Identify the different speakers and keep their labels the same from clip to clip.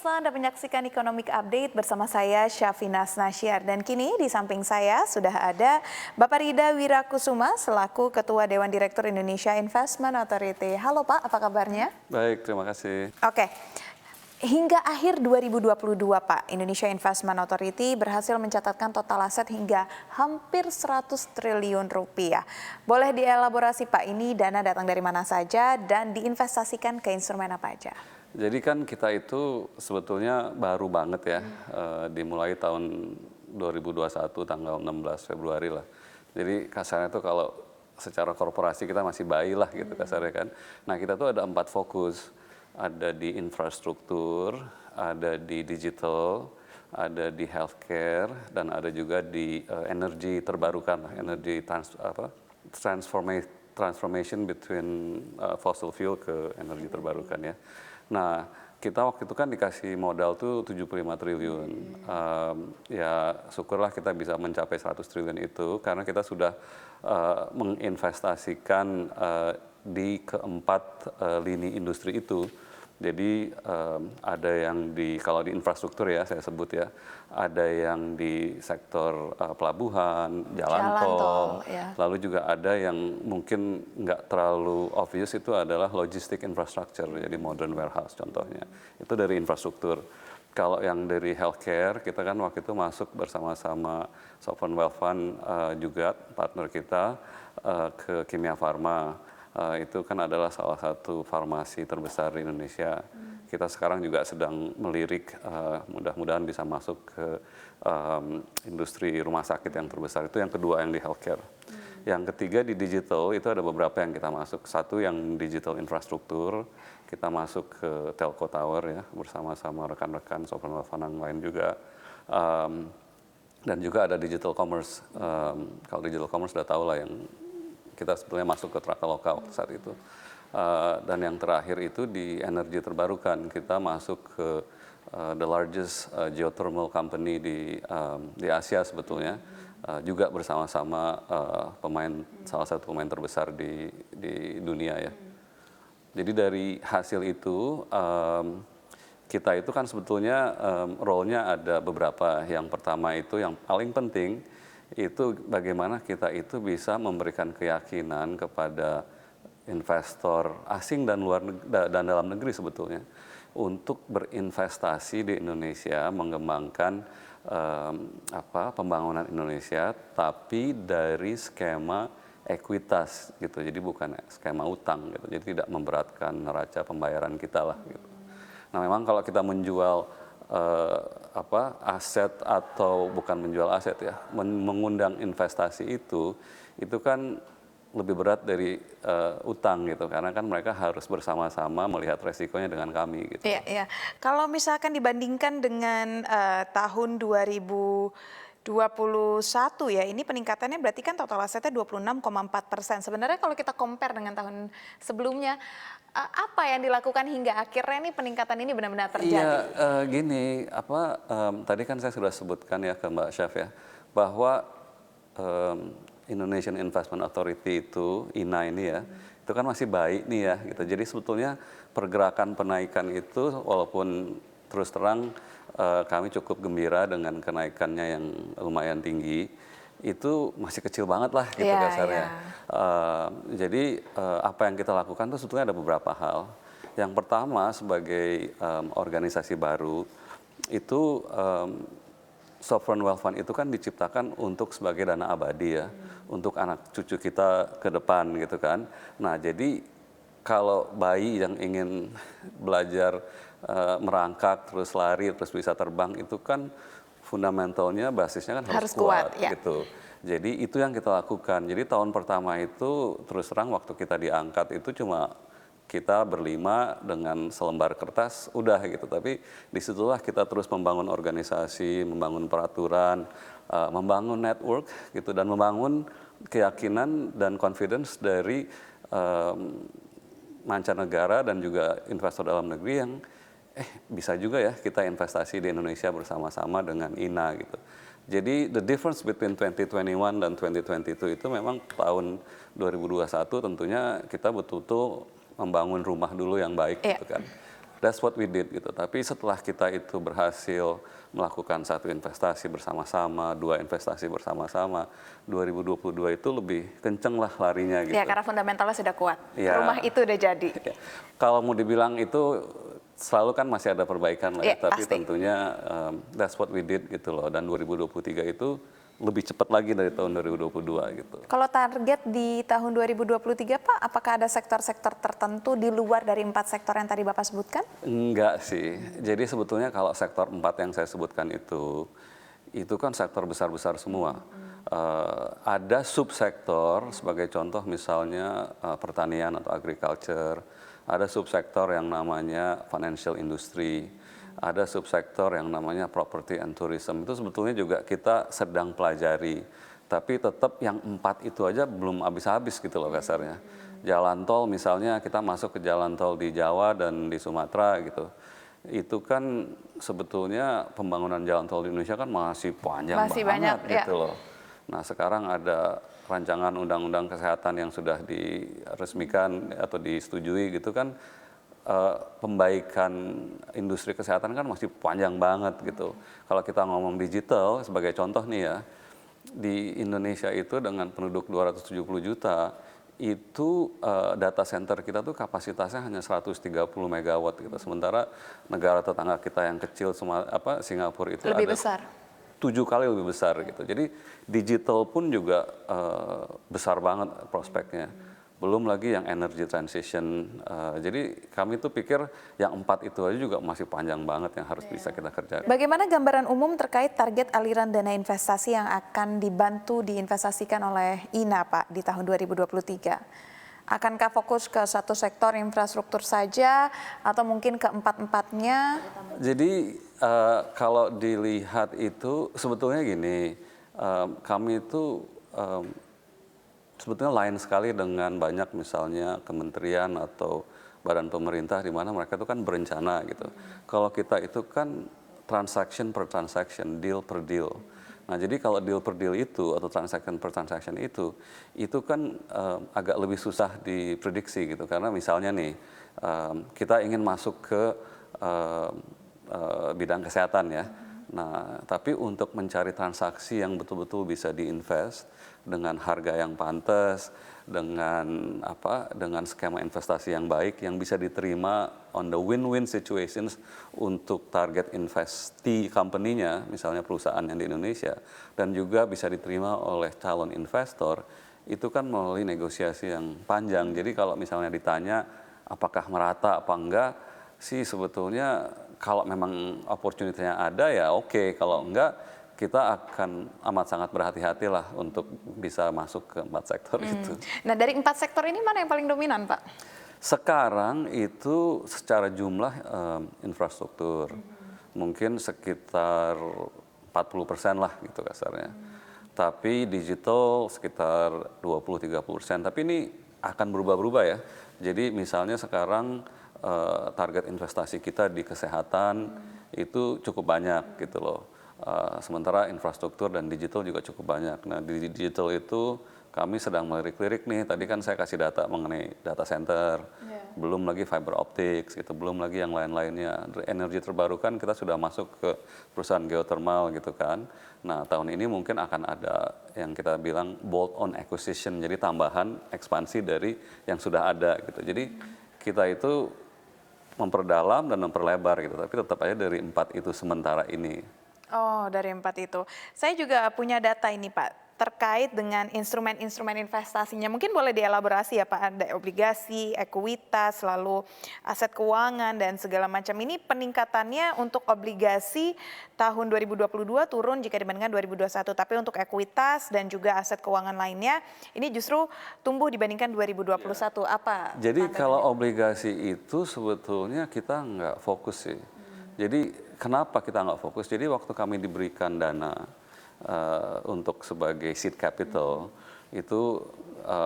Speaker 1: Pemirsa, Anda menyaksikan Economic Update bersama saya Syafinas Nasyar. Dan kini di samping saya sudah ada Bapak Rida Wirakusuma selaku Ketua Dewan Direktur Indonesia Investment Authority. Halo Pak, apa kabarnya?
Speaker 2: Baik, terima kasih.
Speaker 1: Oke. Hingga akhir 2022 Pak, Indonesia Investment Authority berhasil mencatatkan total aset hingga hampir 100 triliun rupiah. Boleh dielaborasi Pak, ini dana datang dari mana saja dan diinvestasikan ke instrumen apa aja?
Speaker 2: Jadi kan kita itu sebetulnya baru banget ya, dimulai tahun 2021 tanggal 16 Februari lah. Jadi kasarnya itu kalau secara korporasi kita masih bayi lah gitu kasarnya kan. Nah kita tuh ada 4 fokus, ada di infrastruktur, ada di digital, ada di healthcare, dan ada juga di energi terbarukan, energi transformation between fossil fuel ke energi terbarukan ya. Nah, kita waktu itu kan dikasih modal tuh 75 triliun. Ya syukurlah kita bisa mencapai 100 triliun itu karena kita sudah menginvestasikan di keempat lini industri itu. Jadi ada yang kalau di infrastruktur ya saya sebut ya, ada yang di sektor pelabuhan, jalan tol,
Speaker 1: ya.
Speaker 2: Lalu juga ada yang mungkin nggak terlalu obvious itu adalah logistic infrastructure, jadi modern warehouse contohnya. Itu dari infrastruktur. Kalau yang dari healthcare, kita kan waktu itu masuk bersama-sama Sovereign Wealth Fund juga partner kita ke Kimia Farma. Itu kan adalah salah satu farmasi terbesar di Indonesia. Kita sekarang juga sedang melirik, mudah-mudahan bisa masuk ke industri rumah sakit yang terbesar. Itu yang kedua yang di healthcare. Yang ketiga di digital itu ada beberapa yang kita masuk. Satu yang digital infrastruktur, kita masuk ke telco tower ya bersama-sama rekan-rekan Sovereign Wealth Fund yang lain juga. Dan juga ada digital commerce. Kalau digital commerce sudah tahu lah yang kita sebetulnya masuk ke Traveloka saat itu. Dan yang terakhir itu di energi terbarukan, kita masuk ke the largest geothermal company di Asia sebetulnya, juga bersama-sama salah satu pemain terbesar di dunia ya. Jadi dari hasil itu, kita itu kan sebetulnya role-nya ada beberapa. Yang pertama itu yang paling penting, itu bagaimana kita itu bisa memberikan keyakinan kepada investor asing dan dalam negeri sebetulnya untuk berinvestasi di Indonesia, mengembangkan pembangunan Indonesia, tapi dari skema ekuitas gitu, jadi bukan skema utang gitu, jadi tidak memberatkan neraca pembayaran kita lah gitu. Nah memang kalau kita menjual aset atau bukan menjual aset ya, mengundang investasi itu kan lebih berat dari utang gitu, karena kan mereka harus bersama-sama melihat resikonya dengan kami gitu.
Speaker 1: Iya, iya. Kalau misalkan dibandingkan dengan tahun 2021 ya, ini peningkatannya berarti kan total asetnya 26,4%. Sebenarnya kalau kita compare dengan tahun sebelumnya, apa yang dilakukan hingga akhirnya nih peningkatan ini benar-benar terjadi?
Speaker 2: Iya, gini, tadi kan saya sudah sebutkan ya ke Mbak Syaf ya, bahwa Indonesian Investment Authority itu, INA ini ya, itu kan masih baik nih ya gitu. Jadi sebetulnya pergerakan penaikan itu walaupun terus terang kami cukup gembira dengan kenaikannya yang lumayan tinggi, itu masih kecil banget lah gitu kasarnya. Jadi apa yang kita lakukan itu sebetulnya ada beberapa hal. Yang pertama sebagai organisasi baru itu Sovereign Wealth Fund itu kan diciptakan untuk sebagai dana abadi ya, untuk anak cucu kita ke depan gitu kan. Nah jadi kalau bayi yang ingin belajar merangkak terus lari terus bisa terbang itu kan fundamentalnya basisnya kan harus kuat ya. Gitu. Jadi itu yang kita lakukan. Jadi tahun pertama itu terus terang waktu kita diangkat itu cuma kita berlima dengan selembar kertas udah gitu. Tapi disitulah kita terus membangun organisasi, membangun peraturan, membangun network gitu, dan membangun keyakinan dan confidence dari mancanegara dan juga investor dalam negeri yang bisa juga ya kita investasi di Indonesia bersama-sama dengan INA gitu. Jadi the difference between 2021 dan 2022 itu memang tahun 2021 tentunya kita betul-betul membangun rumah dulu yang baik gitu kan. That's what we did gitu. Tapi setelah kita itu berhasil melakukan satu investasi bersama-sama, dua investasi bersama-sama, 2022 itu lebih kenceng lah larinya gitu.
Speaker 1: Ya, karena fundamentalnya sudah kuat.
Speaker 2: Ya.
Speaker 1: Rumah itu udah jadi.
Speaker 2: Ya. Kalau mau dibilang itu selalu kan masih ada perbaikan lah,
Speaker 1: Ya,
Speaker 2: tapi
Speaker 1: pasti.
Speaker 2: tentunya that's what we did gitu loh. Dan 2023 itu lebih cepat lagi dari tahun 2022 gitu.
Speaker 1: Kalau target di tahun 2023 Pak, apakah ada sektor-sektor tertentu di luar dari 4 sektor yang tadi Bapak sebutkan?
Speaker 2: Enggak sih. Jadi sebetulnya kalau sektor 4 yang saya sebutkan itu kan sektor besar-besar semua. Ada subsektor sebagai contoh misalnya pertanian atau agriculture, ada subsektor yang namanya financial industry, ada subsektor yang namanya property and tourism. Itu sebetulnya juga kita sedang pelajari. Tapi tetap yang 4 itu aja belum habis-habis gitu loh kasarnya. Jalan tol misalnya kita masuk ke jalan tol di Jawa dan di Sumatera gitu. Itu kan sebetulnya pembangunan jalan tol di Indonesia kan masih panjang banget gitu loh. Nah sekarang ada rancangan undang-undang kesehatan yang sudah diresmikan atau disetujui gitu kan, pembaikan industri kesehatan kan masih panjang banget gitu. Kalau kita ngomong digital sebagai contoh nih ya, di Indonesia itu dengan penduduk 270 juta, itu data center kita tuh kapasitasnya hanya 130 megawatt gitu. Sementara negara tetangga kita yang kecil Singapura itu
Speaker 1: Lebih
Speaker 2: ada
Speaker 1: besar.
Speaker 2: 7 kali lebih besar gitu. Jadi digital pun juga besar banget prospeknya. Belum lagi yang energy transition. Jadi kami tuh pikir yang 4 itu aja juga masih panjang banget yang harus bisa kita kerjakan.
Speaker 1: Bagaimana gambaran umum terkait target aliran dana investasi yang akan dibantu diinvestasikan oleh INA Pak di tahun 2023? Akankah fokus ke satu sektor infrastruktur saja atau mungkin ke empat-empatnya?
Speaker 2: Jadi kalau dilihat itu sebetulnya gini, kami itu sebetulnya lain sekali dengan banyak misalnya kementerian atau badan pemerintah di mana mereka itu kan berencana gitu. Kalau kita itu kan transaction per transaction, deal per deal. Nah jadi kalau deal per deal itu atau transaction per transaction itu kan agak lebih susah diprediksi gitu. Karena misalnya nih kita ingin masuk ke bidang kesehatan ya. Nah, tapi untuk mencari transaksi yang betul-betul bisa diinvest dengan harga yang pantas, dengan skema investasi yang baik yang bisa diterima on the win-win situations untuk target investee company-nya, misalnya perusahaan yang di Indonesia, dan juga bisa diterima oleh calon investor, itu kan melalui negosiasi yang panjang. Jadi kalau misalnya ditanya apakah merata apa enggak, sih sebetulnya kalau memang opportunity-nya ada ya oke, kalau enggak kita akan amat sangat berhati-hatilah untuk bisa masuk ke 4 sektor itu.
Speaker 1: Nah dari 4 sektor ini mana yang paling dominan Pak?
Speaker 2: Sekarang itu secara jumlah infrastruktur mungkin sekitar 40% lah gitu kasarnya. Tapi digital sekitar 20-30%. Tapi ini akan berubah-berubah ya. Jadi misalnya sekarang target investasi kita di kesehatan itu cukup banyak gitu loh. Sementara infrastruktur dan digital juga cukup banyak. Nah di digital itu kami sedang melirik-lirik nih. Tadi kan saya kasih data mengenai data center, belum lagi fiber optics gitu, belum lagi yang lain-lainnya. Energi terbarukan kita sudah masuk ke perusahaan geothermal gitu kan. Nah tahun ini mungkin akan ada yang kita bilang bolt-on acquisition, jadi tambahan ekspansi dari yang sudah ada gitu. Jadi kita itu memperdalam dan memperlebar gitu, tapi tetap aja dari 4 itu sementara ini.
Speaker 1: Oh, dari 4 itu. Saya juga punya data ini Pak, terkait dengan instrumen-instrumen investasinya. Mungkin boleh dielaborasi ya Pak, ada obligasi, ekuitas, lalu aset keuangan dan segala macam. Ini peningkatannya untuk obligasi tahun 2022 turun jika dibandingkan 2021. Tapi untuk ekuitas dan juga aset keuangan lainnya, ini justru tumbuh dibandingkan 2021. Apa?
Speaker 2: Jadi kalau obligasi itu sebetulnya kita nggak fokus sih. Jadi kenapa kita nggak fokus? Jadi waktu kami diberikan dana untuk sebagai seed capital itu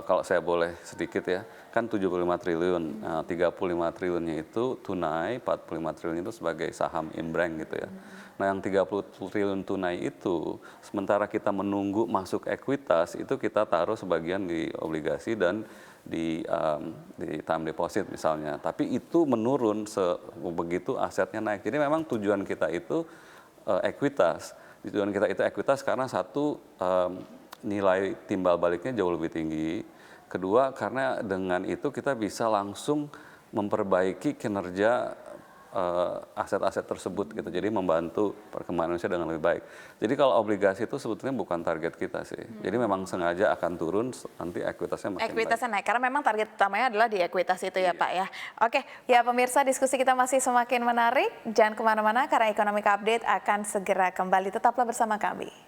Speaker 2: kalau saya boleh sedikit ya, kan 75 triliun, 35 triliunnya itu tunai, 45 triliun itu sebagai saham in-bank gitu ya. Nah yang 30 triliun tunai itu, sementara kita menunggu masuk ekuitas, itu kita taruh sebagian di obligasi dan di time deposit misalnya. Tapi itu menurun begitu asetnya naik. Jadi memang tujuan kita itu ekuitas. Tujuan kita itu ekuitas karena satu, nilai timbal baliknya jauh lebih tinggi. Kedua, karena dengan itu kita bisa langsung memperbaiki kinerja aset-aset tersebut gitu. Jadi membantu perkembangan Indonesia dengan lebih baik. Jadi kalau obligasi itu sebetulnya bukan target kita sih. Jadi memang sengaja akan turun, nanti ekuitasnya makin
Speaker 1: Ekuitasnya
Speaker 2: baik.
Speaker 1: naik, karena memang target utamanya adalah di ekuitas itu ya Pak ya. Oke, ya pemirsa, diskusi kita masih semakin menarik. Jangan kemana-mana karena Economic Update akan segera kembali. Tetaplah bersama kami.